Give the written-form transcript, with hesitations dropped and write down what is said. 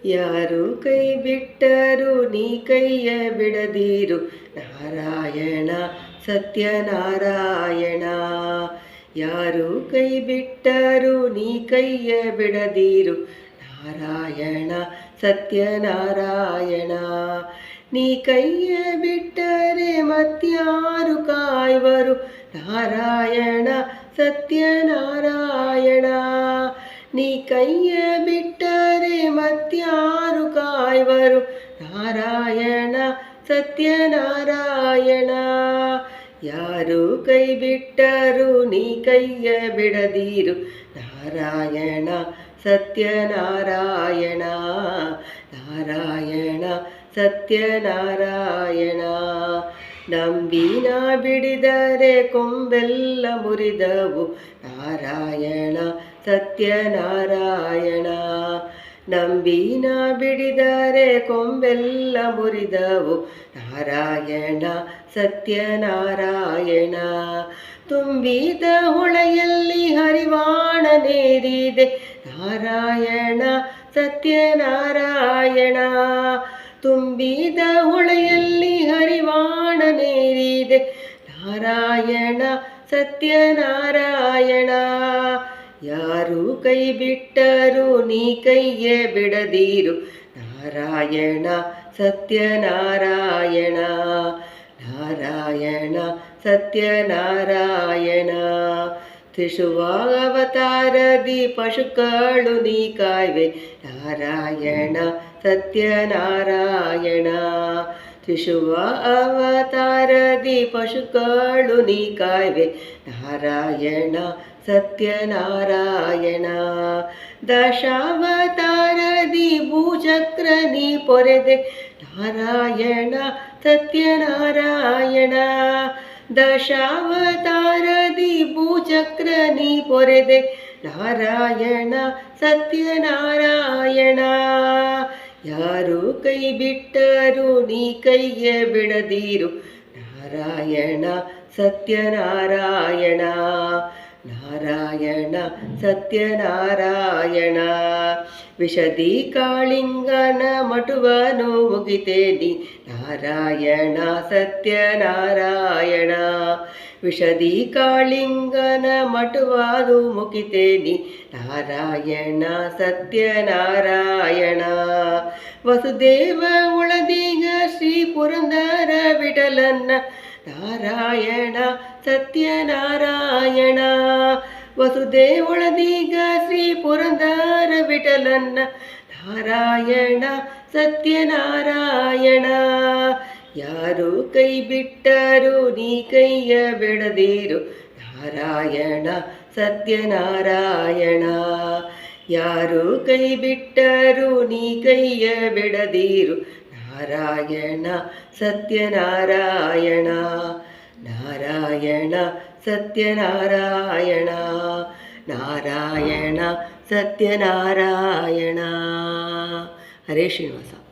ಯಾರು ಕೈ ಬಿಟ್ಟರು ನೀ ಕೈಯ ಬಿಡದಿರು ನಾರಾಯಣ ಸತ್ಯನಾರಾಯಣ. ಯಾರು ಕೈ ಬಿಟ್ಟರು ನೀ ಕೈಯ ಬಿಡದಿರು ನಾರಾಯಣ ಸತ್ಯನಾರಾಯಣ. ನೀ ಕೈಯ ಬಿಟ್ಟರೆ ಮತ್ಯಾರು ಕಾಯುವರು ನಾರಾಯಣ ಸತ್ಯನಾರಾಯಣ. ನೀ ಕೈಯ ಬಿಟ್ಟರೆ ಮತ್ಯಾರು ಕಾಯುವರು ನಾರಾಯಣ ಸತ್ಯನಾರಾಯಣ. ಯಾರು ಕೈ ಬಿಟ್ಟರು ನೀ ಕೈಯ ಬಿಡದಿರು ನಾರಾಯಣ ಸತ್ಯನಾರಾಯಣ. ನಾರಾಯಣ ಸತ್ಯನಾರಾಯಣ. ನಂಬಿನ ಬಿಡಿದರೆ ಕೊಂಬೆಲ್ಲ ಮುರಿದವು ನಾರಾಯಣ ಸತ್ಯನಾರಾಯಣ. ನಂಬಿನ ಬಿಡಿದರೆ ಕೊಂಬೆಲ್ಲ ಮುರಿದವು ನಾರಾಯಣ ಸತ್ಯನಾರಾಯಣ. ತುಂಬಿದ ಹೊಳೆಯಲ್ಲಿ ಹರಿವಾಣ ನೇರಿದೆ ನಾರಾಯಣ ಸತ್ಯನಾರಾಯಣ. ತುಂಬಿದ ಹೊಳೆಯಲ್ಲಿ ಹರಿವಾಣ ನೇರಿದೆ ನಾರಾಯಣ ಸತ್ಯನಾರಾಯಣ. ಯಾರು ಕೈ ಬಿಟ್ಟರು ನೀ ಕೈಯ ಬಿಡದಿರು ನಾರಾಯಣ ಸತ್ಯನಾರಾಯಣ. ನಾರಾಯಣ ಸತ್ಯನಾರಾಯಣ. ತ್ರಿಶುವ ಅವತಾರದಿ ಪಶುಗಳು ನೀ ಕಾಯ್ವೆ ನಾರಾಯಣ ಸತ್ಯನಾರಾಯಣ. ತ್ರಿಶುವ ಅವತಾರದಿ ಪಶುಗಳು ನೀ ಕಾಯ್ವೆ ನಾರಾಯಣ ಸತ್ಯನಾರಾಯಣ. ದಶಾವತಾರದಿ ಭೂಚಕ್ರ ನೀ ಪೊರೆದೆ ನಾರಾಯಣ ಸತ್ಯನಾರಾಯಣ. ದಶಾವತಾರದಿ ಭೂಚಕ್ರ ನೀ ಪೊರೆದೆ ನಾರಾಯಣ ಸತ್ಯನಾರಾಯಣ. ಯಾರು ಕೈ ಬಿಟ್ಟರು ನೀ ಕೈಯ ಬಿಡದಿರು ನಾರಾಯಣ ಸತ್ಯನಾರಾಯಣ. ನಾರಾಯಣ ಸತ್ಯನಾರಾಯಣ. ವಿಷದಿ ಕಾಳಿಂಗನ ಮಟುವನು ಮುಗಿತೇನಿ ನಾರಾಯಣ ಸತ್ಯನಾರಾಯಣ. ವಿಷದಿ ಕಾಳಿಂಗನ ಮಟುವಾದು ಮುಗಿತೇನಿ ನಾರಾಯಣ ಸತ್ಯನಾರಾಯಣ. ವಸುದೇವ ಉಳದೀಗ ಶ್ರೀ ಪುರಂದರ ವಿಠಲನ್ನ ನಾರಾಯಣ ಸತ್ಯನಾರಾಯಣ. ವಸುದೇವ ಉಳದೀಗ ಶ್ರೀ ಪುರಂದರ ವಿಠಲನ್ನ ನಾರಾಯಣ ಸತ್ಯನಾರಾಯಣ. ಯಾರು ಕೈ ಬಿಟ್ಟರು ನೀ ಕೈಯ ಬಿಡದಿರು ನಾರಾಯಣ ಸತ್ಯನಾರಾಯಣ. ಯಾರು ಕೈ ಬಿಟ್ಟರು ನೀ ಕೈಯ ಬಿಡದಿರು ನಾರಾಯಣ ಸತ್ಯನಾರಾಯಣ. ನಾರಾಯಣ ಸತ್ಯನಾರಾಯಣ. ನಾರಾಯಣ ಸತ್ಯನಾರಾಯಣ. ಹರೇ ಶ್ರೀನಿವಾಸ.